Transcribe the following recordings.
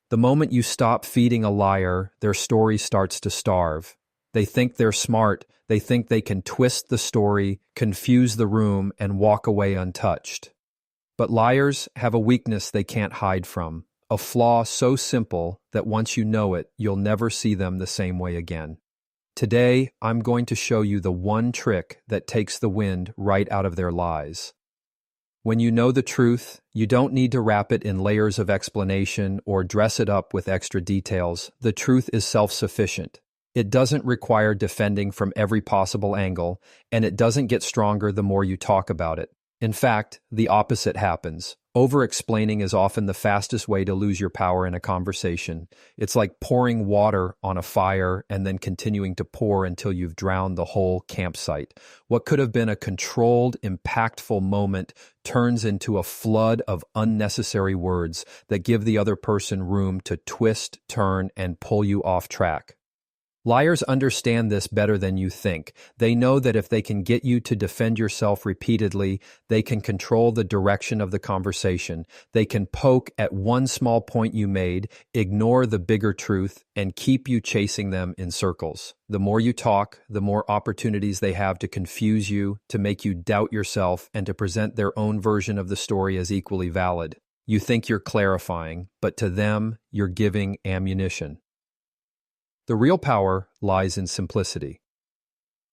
The moment you stop feeding a liar, their story starts to starve. They think they're smart, they think they can twist the story, confuse the room, and walk away untouched. But liars have a weakness they can't hide from, a flaw so simple that once you know it, you'll never see them the same way again. Today, I'm going to show you the one trick that takes the wind right out of their lies. When you know the truth, you don't need to wrap it in layers of explanation or dress it up with extra details. The truth is self-sufficient. It doesn't require defending from every possible angle, and it doesn't get stronger the more you talk about it. In fact, the opposite happens. Over-explaining is often the fastest way to lose your power in a conversation. It's like pouring water on a fire and then continuing to pour until you've drowned the whole campsite. What could have been a controlled, impactful moment turns into a flood of unnecessary words that give the other person room to twist, turn, and pull you off track. Liars understand this better than you think. They know that if they can get you to defend yourself repeatedly, they can control the direction of the conversation. They can poke at one small point you made, ignore the bigger truth, and keep you chasing them in circles. The more you talk, the more opportunities they have to confuse you, to make you doubt yourself, and to present their own version of the story as equally valid. You think you're clarifying, but to them, you're giving ammunition. The real power lies in simplicity.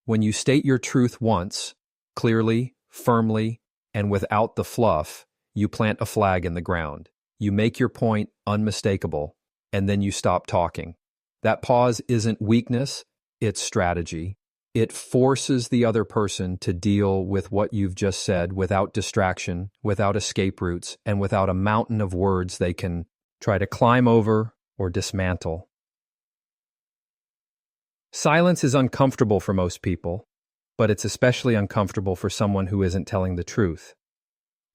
When you state your truth once, clearly, firmly, and without the fluff, you plant a flag in the ground. You make your point unmistakable, and then you stop talking. That pause isn't weakness, it's strategy. It forces the other person to deal with what you've just said without distraction, without escape routes, and without a mountain of words they can try to climb over or dismantle. Silence is uncomfortable for most people, but it's especially uncomfortable for someone who isn't telling the truth.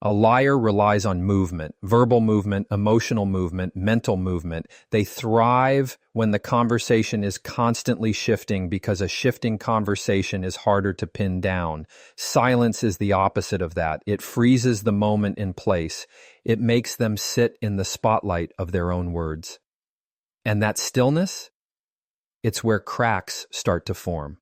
A liar relies on movement, verbal movement, emotional movement, mental movement. They thrive when the conversation is constantly shifting because a shifting conversation is harder to pin down. Silence is the opposite of that. It freezes the moment in place. It makes them sit in the spotlight of their own words. And that stillness? It's where cracks start to form.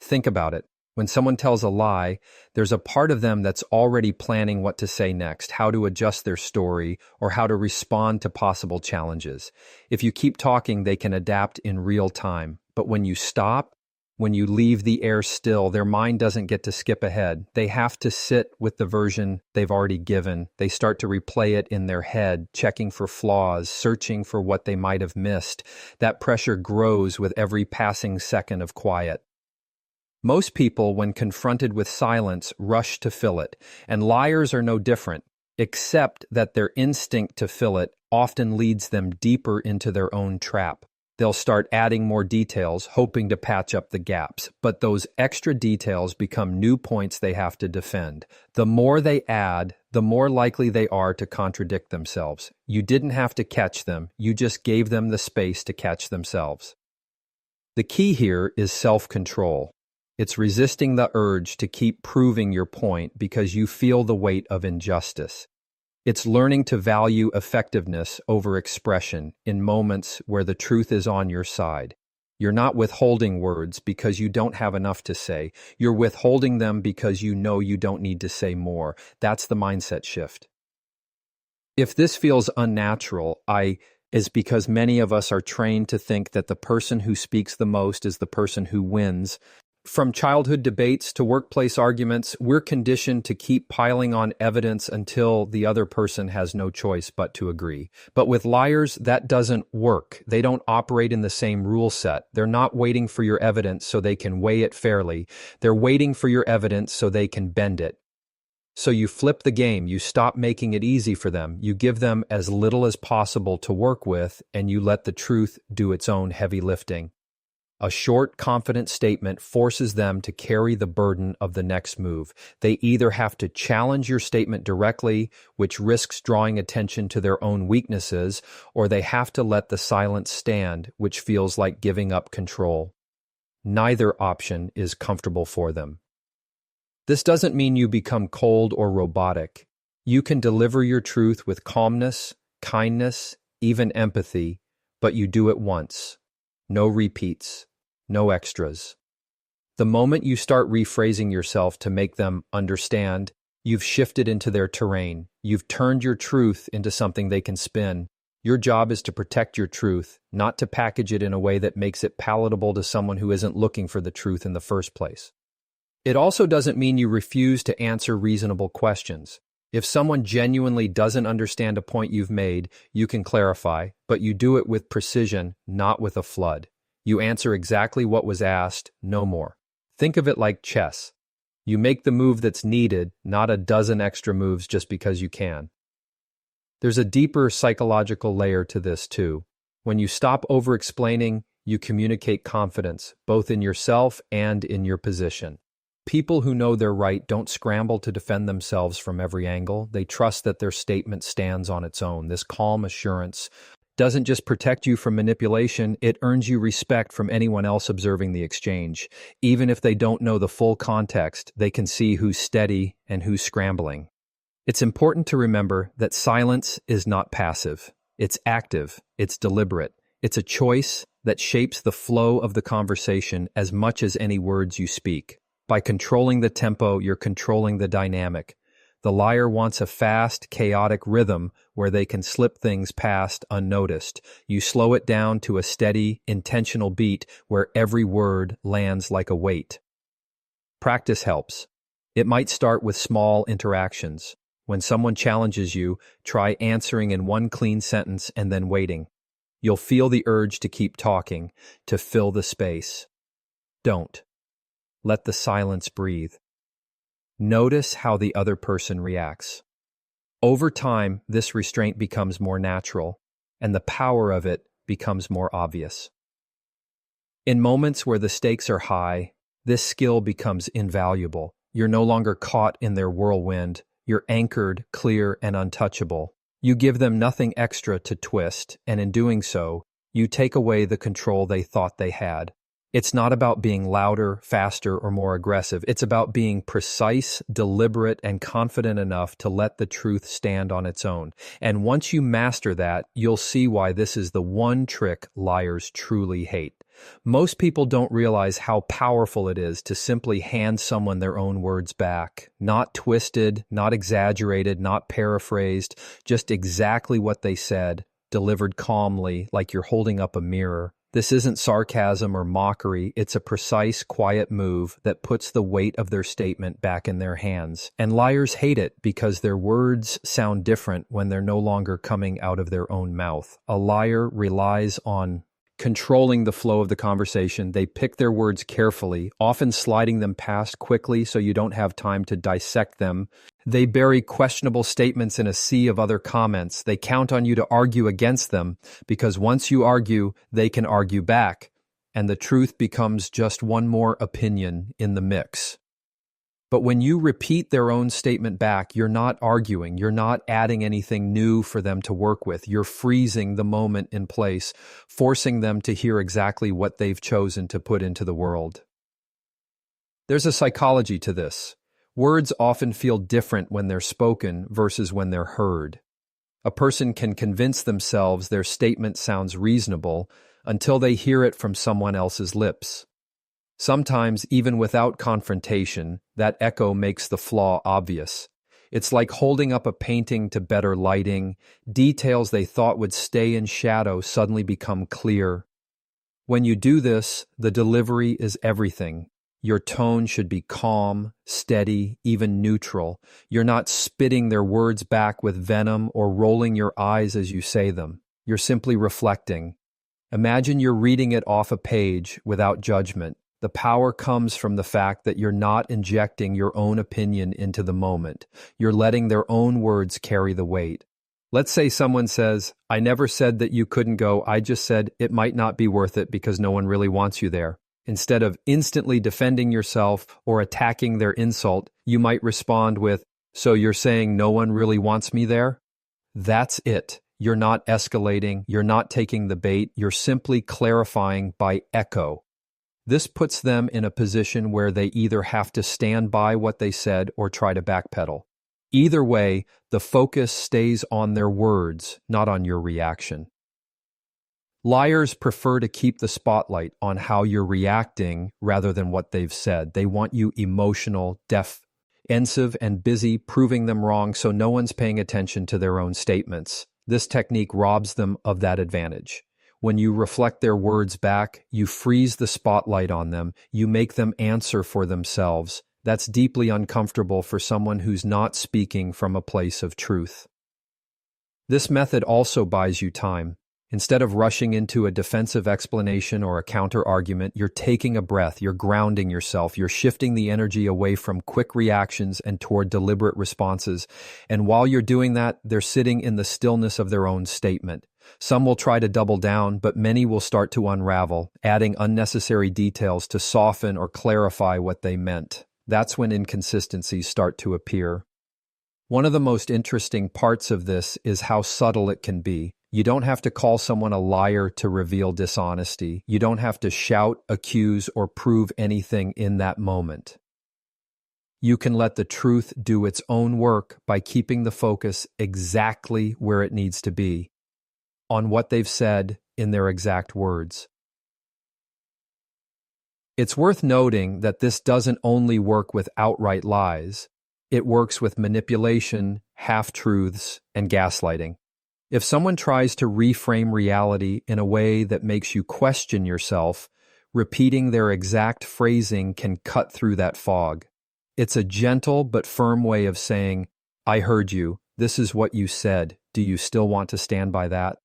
Think about it. When someone tells a lie, there's a part of them that's already planning what to say next, how to adjust their story, or how to respond to possible challenges. If you keep talking, they can adapt in real time. But when you stop, when you leave the air still, their mind doesn't get to skip ahead. They have to sit with the version they've already given. They start to replay it in their head, checking for flaws, searching for what they might have missed. That pressure grows with every passing second of quiet. Most people, when confronted with silence, rush to fill it, and liars are no different, except that their instinct to fill it often leads them deeper into their own trap. They'll start adding more details, hoping to patch up the gaps, but those extra details become new points they have to defend. The more they add, the more likely they are to contradict themselves. You didn't have to catch them, you just gave them the space to catch themselves. The key here is self-control. It's resisting the urge to keep proving your point because you feel the weight of injustice. It's learning to value effectiveness over expression in moments where the truth is on your side. You're not withholding words because you don't have enough to say. You're withholding them because you know you don't need to say more. That's the mindset shift. If this feels unnatural, is because many of us are trained to think that the person who speaks the most is the person who wins. From childhood debates to workplace arguments, we're conditioned to keep piling on evidence until the other person has no choice but to agree. But with liars, that doesn't work. They don't operate in the same rule set. They're not waiting for your evidence so they can weigh it fairly. They're waiting for your evidence so they can bend it. So you flip the game. You stop making it easy for them. You give them as little as possible to work with, and you let the truth do its own heavy lifting. A short, confident statement forces them to carry the burden of the next move. They either have to challenge your statement directly, which risks drawing attention to their own weaknesses, or they have to let the silence stand, which feels like giving up control. Neither option is comfortable for them. This doesn't mean you become cold or robotic. You can deliver your truth with calmness, kindness, even empathy, but you do it once. No repeats, no extras. The moment you start rephrasing yourself to make them understand, you've shifted into their terrain. You've turned your truth into something they can spin. Your job is to protect your truth, not to package it in a way that makes it palatable to someone who isn't looking for the truth in the first place. It also doesn't mean you refuse to answer reasonable questions. If someone genuinely doesn't understand a point you've made, you can clarify, but you do it with precision, not with a flood. You answer exactly what was asked, no more. Think of it like chess. You make the move that's needed, not a dozen extra moves just because you can. There's a deeper psychological layer to this too. When you stop over-explaining, you communicate confidence, both in yourself and in your position. People who know they're right don't scramble to defend themselves from every angle. They trust that their statement stands on its own. This calm assurance doesn't just protect you from manipulation, it earns you respect from anyone else observing the exchange. Even if they don't know the full context, they can see who's steady and who's scrambling. It's important to remember that silence is not passive. It's active. It's deliberate. It's a choice that shapes the flow of the conversation as much as any words you speak. By controlling the tempo, you're controlling the dynamic. The liar wants a fast, chaotic rhythm where they can slip things past unnoticed. You slow it down to a steady, intentional beat where every word lands like a weight. Practice helps. It might start with small interactions. When someone challenges you, try answering in one clean sentence and then waiting. You'll feel the urge to keep talking, to fill the space. Don't. Let the silence breathe. Notice how the other person reacts. Over time, this restraint becomes more natural, and the power of it becomes more obvious. In moments where the stakes are high, this skill becomes invaluable. You're no longer caught in their whirlwind. You're anchored, clear, and untouchable. You give them nothing extra to twist, and in doing so, you take away the control they thought they had. It's not about being louder, faster, or more aggressive. It's about being precise, deliberate, and confident enough to let the truth stand on its own. And once you master that, you'll see why this is the one trick liars truly hate. Most people don't realize how powerful it is to simply hand someone their own words back. Not twisted, not exaggerated, not paraphrased, just exactly what they said, delivered calmly, like you're holding up a mirror. This isn't sarcasm or mockery, it's a precise, quiet move that puts the weight of their statement back in their hands. And liars hate it because their words sound different when they're no longer coming out of their own mouth. A liar relies on controlling the flow of the conversation. They pick their words carefully, often sliding them past quickly so you don't have time to dissect them. They bury questionable statements in a sea of other comments. They count on you to argue against them because once you argue, they can argue back, and the truth becomes just one more opinion in the mix. But when you repeat their own statement back, you're not arguing, you're not adding anything new for them to work with. You're freezing the moment in place, forcing them to hear exactly what they've chosen to put into the world. There's a psychology to this. Words often feel different when they're spoken versus when they're heard. A person can convince themselves their statement sounds reasonable until they hear it from someone else's lips. Sometimes, even without confrontation, that echo makes the flaw obvious. It's like holding up a painting to better lighting. Details they thought would stay in shadow suddenly become clear. When you do this, the delivery is everything. Your tone should be calm, steady, even neutral. You're not spitting their words back with venom or rolling your eyes as you say them. You're simply reflecting. Imagine you're reading it off a page without judgment. The power comes from the fact that you're not injecting your own opinion into the moment. You're letting their own words carry the weight. Let's say someone says, "I never said that you couldn't go, I just said it might not be worth it because no one really wants you there." Instead of instantly defending yourself or attacking their insult, you might respond with, "So you're saying no one really wants me there?" That's it. You're not escalating, you're not taking the bait, you're simply clarifying by echo. This puts them in a position where they either have to stand by what they said or try to backpedal. Either way, the focus stays on their words, not on your reaction. Liars prefer to keep the spotlight on how you're reacting rather than what they've said. They want you emotional, defensive, and busy, proving them wrong so no one's paying attention to their own statements. This technique robs them of that advantage. When you reflect their words back, you freeze the spotlight on them, you make them answer for themselves. That's deeply uncomfortable for someone who's not speaking from a place of truth. This method also buys you time. Instead of rushing into a defensive explanation or a counter-argument, you're taking a breath, you're grounding yourself, you're shifting the energy away from quick reactions and toward deliberate responses. And while you're doing that, they're sitting in the stillness of their own statement. Some will try to double down, but many will start to unravel, adding unnecessary details to soften or clarify what they meant. That's when inconsistencies start to appear. One of the most interesting parts of this is how subtle it can be. You don't have to call someone a liar to reveal dishonesty. You don't have to shout, accuse, or prove anything in that moment. You can let the truth do its own work by keeping the focus exactly where it needs to be, on what they've said in their exact words. It's worth noting that this doesn't only work with outright lies. It works with manipulation, half-truths, and gaslighting. If someone tries to reframe reality in a way that makes you question yourself, repeating their exact phrasing can cut through that fog. It's a gentle but firm way of saying, "I heard you. This is what you said. Do you still want to stand by that?"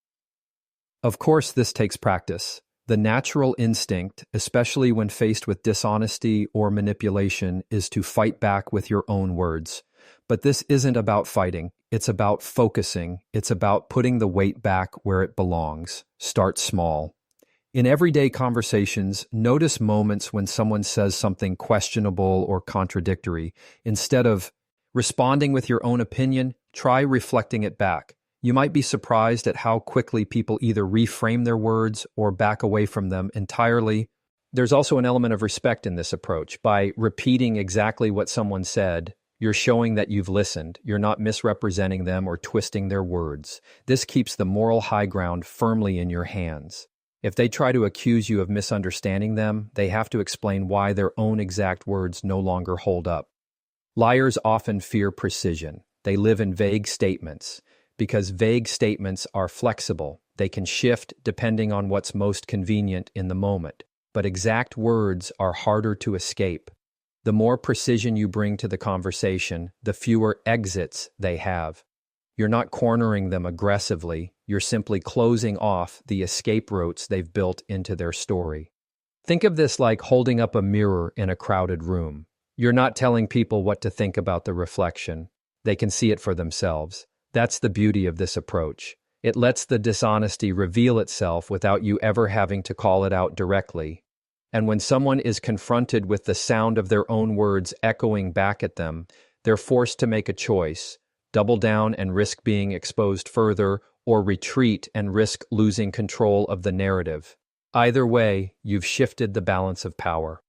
Of course, this takes practice. The natural instinct, especially when faced with dishonesty or manipulation, is to fight back with your own words. But this isn't about fighting. It's about focusing. It's about putting the weight back where it belongs. Start small. In everyday conversations, notice moments when someone says something questionable or contradictory. Instead of responding with your own opinion, try reflecting it back. You might be surprised at how quickly people either reframe their words or back away from them entirely. There's also an element of respect in this approach. By repeating exactly what someone said, you're showing that you've listened. You're not misrepresenting them or twisting their words. This keeps the moral high ground firmly in your hands. If they try to accuse you of misunderstanding them, they have to explain why their own exact words no longer hold up. Liars often fear precision. They live in vague statements. Because vague statements are flexible, they can shift depending on what's most convenient in the moment. But exact words are harder to escape. The more precision you bring to the conversation, the fewer exits they have. You're not cornering them aggressively, you're simply closing off the escape routes they've built into their story. Think of this like holding up a mirror in a crowded room. You're not telling people what to think about the reflection. They can see it for themselves. That's the beauty of this approach. It lets the dishonesty reveal itself without you ever having to call it out directly. And when someone is confronted with the sound of their own words echoing back at them, they're forced to make a choice: double down and risk being exposed further, or retreat and risk losing control of the narrative. Either way, you've shifted the balance of power.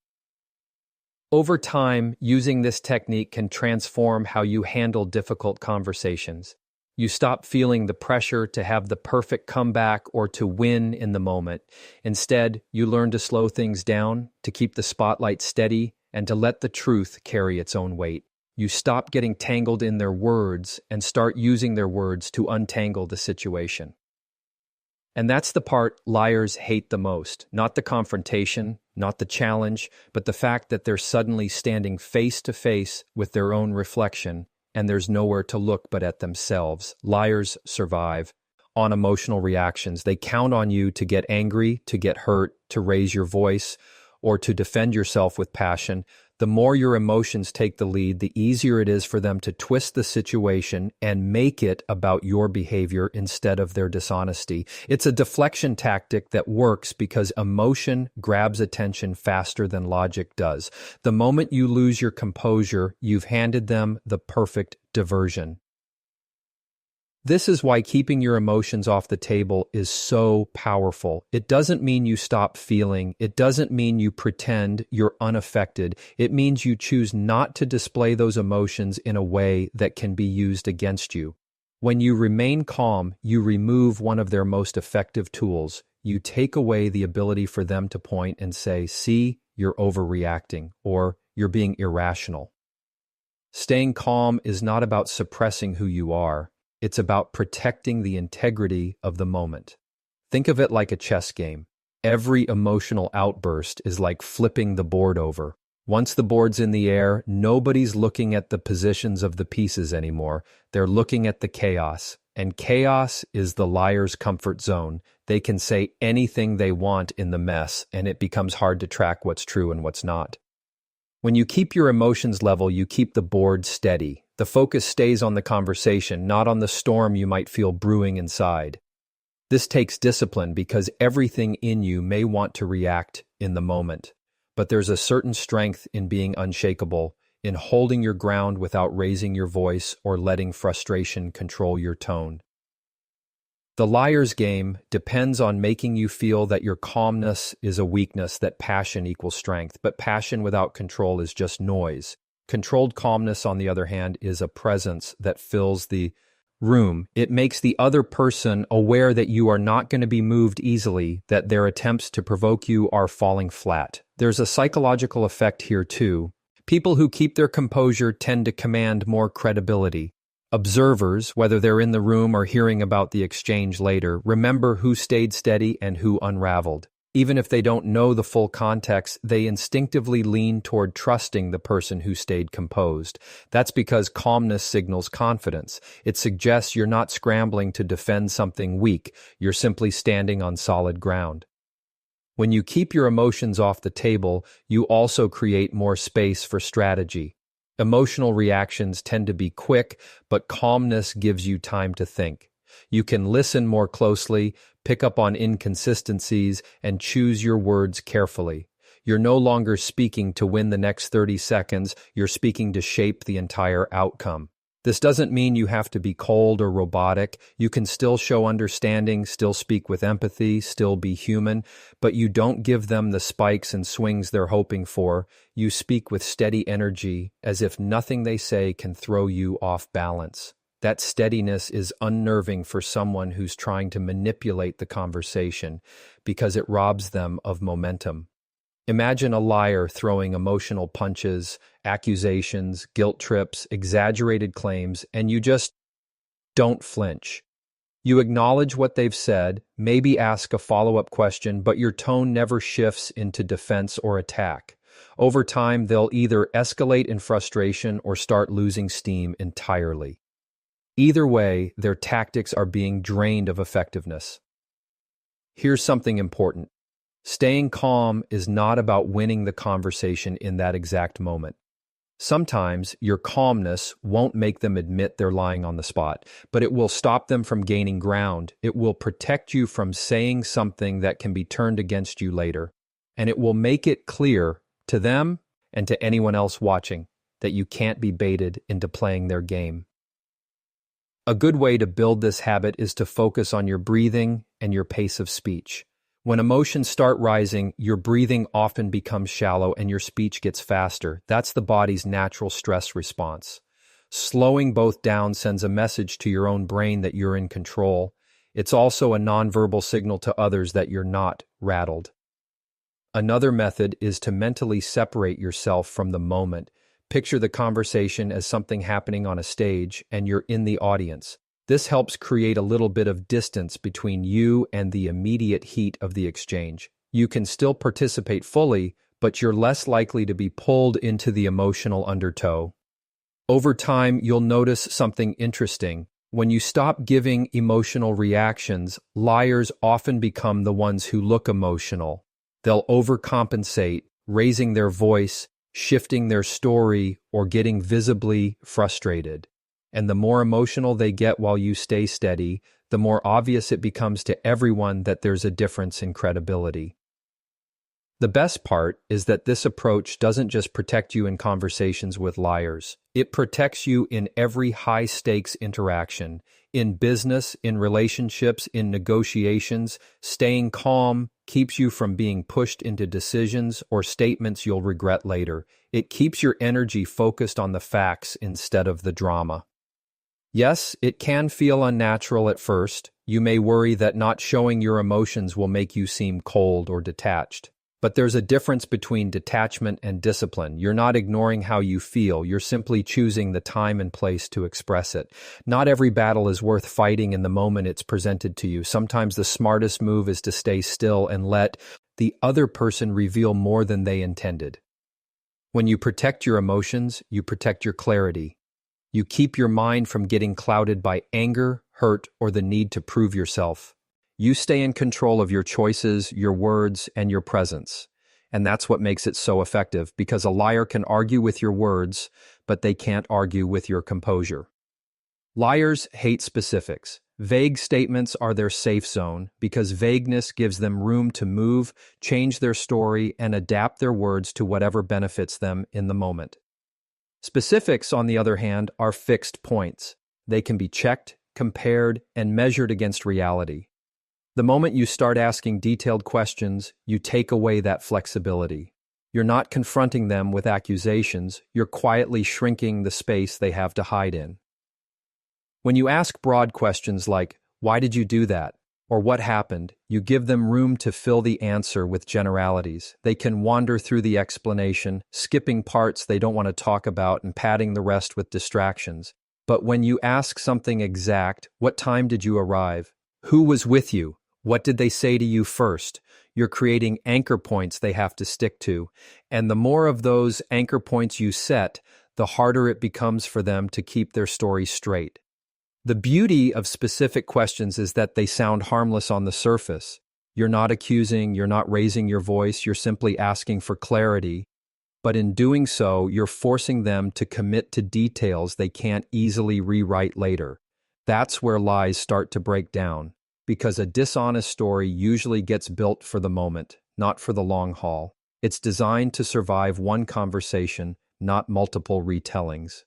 Over time, using this technique can transform how you handle difficult conversations. You stop feeling the pressure to have the perfect comeback or to win in the moment. Instead, you learn to slow things down, to keep the spotlight steady, and to let the truth carry its own weight. You stop getting tangled in their words and start using their words to untangle the situation. And that's the part liars hate the most. Not the confrontation, not the challenge, but the fact that they're suddenly standing face to face with their own reflection, and there's nowhere to look but at themselves. Liars survive on emotional reactions. They count on you to get angry, to get hurt, to raise your voice, or to defend yourself with passion. The more your emotions take the lead, the easier it is for them to twist the situation and make it about your behavior instead of their dishonesty. It's a deflection tactic that works because emotion grabs attention faster than logic does. The moment you lose your composure, you've handed them the perfect diversion. This is why keeping your emotions off the table is so powerful. It doesn't mean you stop feeling. It doesn't mean you pretend you're unaffected. It means you choose not to display those emotions in a way that can be used against you. When you remain calm, you remove one of their most effective tools. you take away the ability for them to point and say, "See, you're overreacting," or "You're being irrational." Staying calm is not about suppressing who you are. It's about protecting the integrity of the moment. Think of it like a chess game. Every emotional outburst is like flipping the board over. Once the board's in the air, nobody's looking at the positions of the pieces anymore. They're looking at the chaos. And chaos is the liar's comfort zone. They can say anything they want in the mess, and it becomes hard to track what's true and what's not. When you keep your emotions level, you keep the board steady. The focus stays on the conversation, not on the storm you might feel brewing inside. This takes discipline because everything in you may want to react in the moment. But there's a certain strength in being unshakable, in holding your ground without raising your voice or letting frustration control your tone. The liar's game depends on making you feel that your calmness is a weakness, that passion equals strength, but passion without control is just noise. Controlled calmness, on the other hand, is a presence that fills the room. It makes the other person aware that you are not going to be moved easily, that their attempts to provoke you are falling flat. There's a psychological effect here too. People who keep their composure tend to command more credibility. Observers, whether they're in the room or hearing about the exchange later, remember who stayed steady and who unraveled. Even if they don't know the full context, they instinctively lean toward trusting the person who stayed composed. That's because calmness signals confidence. It suggests you're not scrambling to defend something weak, you're simply standing on solid ground. When you keep your emotions off the table, you also create more space for strategy. Emotional reactions tend to be quick, but calmness gives you time to think. You can listen more closely, pick up on inconsistencies, and choose your words carefully. You're no longer speaking to win the next 30 seconds, you're speaking to shape the entire outcome. This doesn't mean you have to be cold or robotic. You can still show understanding, still speak with empathy, still be human, but you don't give them the spikes and swings they're hoping for. You speak with steady energy, as if nothing they say can throw you off balance. That steadiness is unnerving for someone who's trying to manipulate the conversation because it robs them of momentum. Imagine a liar throwing emotional punches, accusations, guilt trips, exaggerated claims, and you just don't flinch. You acknowledge what they've said, maybe ask a follow-up question, but your tone never shifts into defense or attack. Over time, they'll either escalate in frustration or start losing steam entirely. Either way, their tactics are being drained of effectiveness. Here's something important. Staying calm is not about winning the conversation in that exact moment. Sometimes your calmness won't make them admit they're lying on the spot, but it will stop them from gaining ground. It will protect you from saying something that can be turned against you later. And it will make it clear to them and to anyone else watching that you can't be baited into playing their game. A good way to build this habit is to focus on your breathing and your pace of speech. When emotions start rising, your breathing often becomes shallow and your speech gets faster. That's the body's natural stress response. Slowing both down sends a message to your own brain that you're in control. It's also a nonverbal signal to others that you're not rattled. Another method is to mentally separate yourself from the moment. Picture the conversation as something happening on a stage and you're in the audience. This helps create a little bit of distance between you and the immediate heat of the exchange. You can still participate fully, but you're less likely to be pulled into the emotional undertow. Over time, you'll notice something interesting. When you stop giving emotional reactions, liars often become the ones who look emotional. They'll overcompensate, raising their voice, shifting their story, or getting visibly frustrated. And the more emotional they get while you stay steady, the more obvious it becomes to everyone that there's a difference in credibility. The best part is that this approach doesn't just protect you in conversations with liars. It protects you in every high-stakes interaction. In business, in relationships, in negotiations, staying calm keeps you from being pushed into decisions or statements you'll regret later. It keeps your energy focused on the facts instead of the drama. Yes, it can feel unnatural at first. You may worry that not showing your emotions will make you seem cold or detached. But there's a difference between detachment and discipline. You're not ignoring how you feel, you're simply choosing the time and place to express it. Not every battle is worth fighting in the moment it's presented to you. Sometimes the smartest move is to stay still and let the other person reveal more than they intended. When you protect your emotions, you protect your clarity. You keep your mind from getting clouded by anger, hurt, or the need to prove yourself. You stay in control of your choices, your words, and your presence. And that's what makes it so effective, because a liar can argue with your words, but they can't argue with your composure. Liars hate specifics. Vague statements are their safe zone because vagueness gives them room to move, change their story, and adapt their words to whatever benefits them in the moment. Specifics, on the other hand, are fixed points. They can be checked, compared, and measured against reality. The moment you start asking detailed questions, you take away that flexibility. You're not confronting them with accusations, you're quietly shrinking the space they have to hide in. When you ask broad questions like, "Why did you do that?" or "What happened?" you give them room to fill the answer with generalities. They can wander through the explanation, skipping parts they don't want to talk about and padding the rest with distractions. But when you ask something exact, "What time did you arrive?" "Who was with you?" "What did they say to you first?" You're creating anchor points they have to stick to. And the more of those anchor points you set, the harder it becomes for them to keep their story straight. The beauty of specific questions is that they sound harmless on the surface. You're not accusing, you're not raising your voice, you're simply asking for clarity. But in doing so, you're forcing them to commit to details they can't easily rewrite later. That's where lies start to break down, because a dishonest story usually gets built for the moment, not for the long haul. It's designed to survive one conversation, not multiple retellings.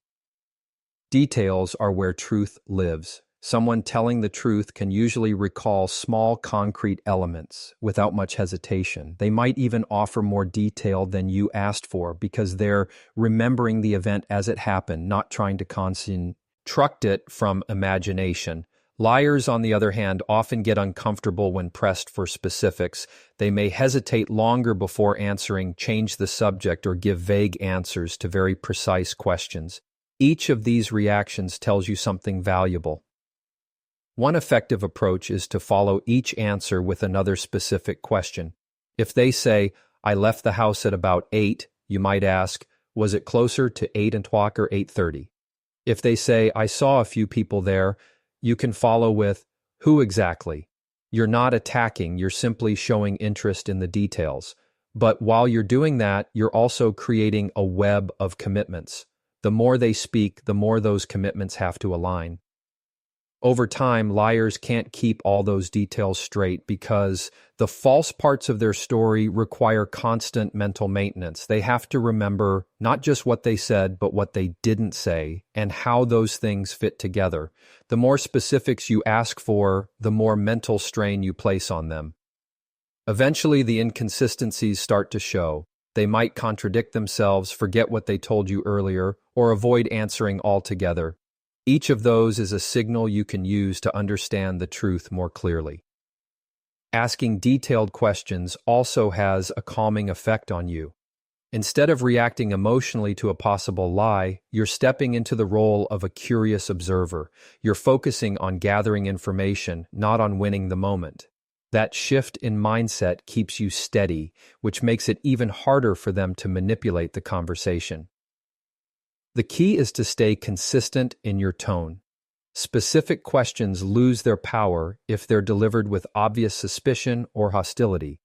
Details are where truth lives. Someone telling the truth can usually recall small concrete elements without much hesitation. They might even offer more detail than you asked for because they're remembering the event as it happened, not trying to construct it from imagination. Liars, on the other hand, often get uncomfortable when pressed for specifics. They may hesitate longer before answering, change the subject, or give vague answers to very precise questions. Each of these reactions tells you something valuable. One effective approach is to follow each answer with another specific question. If they say, "I left the house at about 8, you might ask, "Was it closer to 8 o'clock or 8:30? If they say, "I saw a few people there," you can follow with, "Who exactly?" You're not attacking, you're simply showing interest in the details. But while you're doing that, you're also creating a web of commitments. The more they speak, the more those commitments have to align. Over time, liars can't keep all those details straight because the false parts of their story require constant mental maintenance. They have to remember not just what they said, but what they didn't say and how those things fit together. The more specifics you ask for, the more mental strain you place on them. Eventually, the inconsistencies start to show. They might contradict themselves, forget what they told you earlier, or avoid answering altogether. Each of those is a signal you can use to understand the truth more clearly. Asking detailed questions also has a calming effect on you. Instead of reacting emotionally to a possible lie, you're stepping into the role of a curious observer. You're focusing on gathering information, not on winning the moment. That shift in mindset keeps you steady, which makes it even harder for them to manipulate the conversation. The key is to stay consistent in your tone. Specific questions lose their power if they're delivered with obvious suspicion or hostility.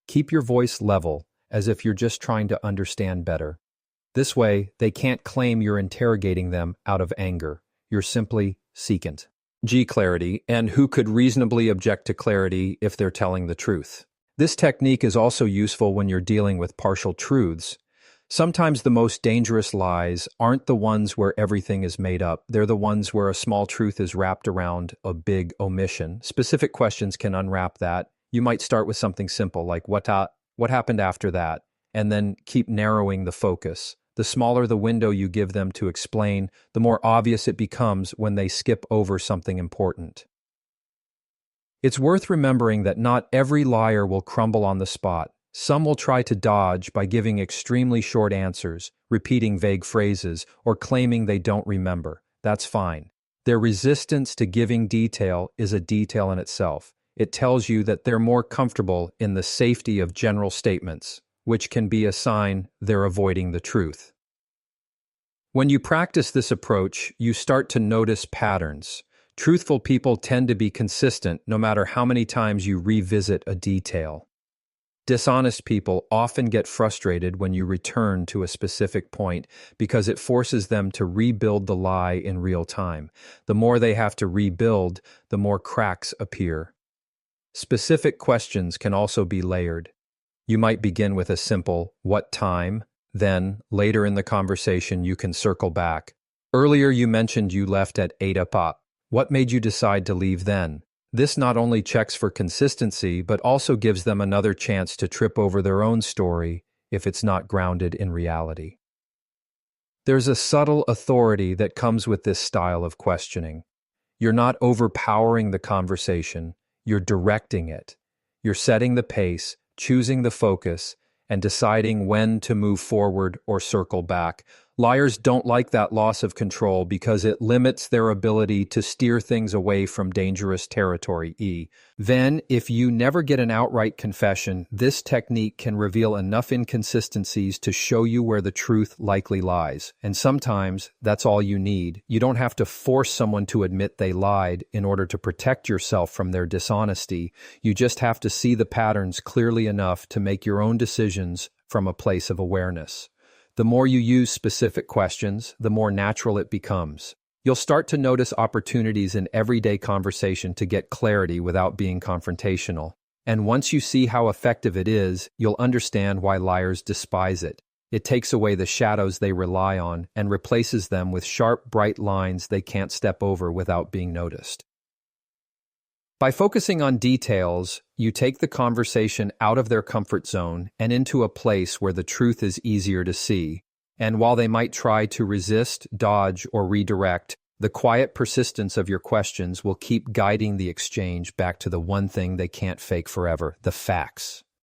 Keep your voice level, as if you're just trying to understand better. This way, they can't claim you're interrogating them out of anger. You're simply seeking clarity, and who could reasonably object to clarity if they're telling the truth. This technique is also useful when you're dealing with partial truths. Sometimes the most dangerous lies aren't the ones where everything is made up. They're the ones where a small truth is wrapped around a big omission. Specific questions can unwrap that. You might start with something simple like what happened after that, and then keep narrowing the focus. The smaller the window you give them to explain, the more obvious it becomes when they skip over something important. It's worth remembering that not every liar will crumble on the spot. Some will try to dodge by giving extremely short answers, repeating vague phrases, or claiming they don't remember. That's fine. Their resistance to giving detail is a detail in itself. It tells you that they're more comfortable in the safety of general statements, which can be a sign they're avoiding the truth. When you practice this approach, you start to notice patterns. Truthful people tend to be consistent no matter how many times you revisit a detail. Dishonest people often get frustrated when you return to a specific point because it forces them to rebuild the lie in real time. The more they have to rebuild, the more cracks appear. Specific questions can also be layered. You might begin with a simple, "What time?" Then, later in the conversation, you can circle back. "Earlier you mentioned you left at 8 o'clock. What made you decide to leave then?" This not only checks for consistency, but also gives them another chance to trip over their own story if it's not grounded in reality. There's a subtle authority that comes with this style of questioning. You're not overpowering the conversation, you're directing it. You're setting the pace, choosing the focus, and deciding when to move forward or circle back. Liars don't like that loss of control because it limits their ability to steer things away from dangerous territory. Then, if you never get an outright confession, this technique can reveal enough inconsistencies to show you where the truth likely lies. And sometimes, that's all you need. You don't have to force someone to admit they lied in order to protect yourself from their dishonesty. You just have to see the patterns clearly enough to make your own decisions from a place of awareness. The more you use specific questions, the more natural it becomes. You'll start to notice opportunities in everyday conversation to get clarity without being confrontational. And once you see how effective it is, you'll understand why liars despise it. It takes away the shadows they rely on and replaces them with sharp, bright lines they can't step over without being noticed. By focusing on details, you take the conversation out of their comfort zone and into a place where the truth is easier to see. And while they might try to resist, dodge, or redirect, the quiet persistence of your questions will keep guiding the exchange back to the one thing they can't fake forever: the facts.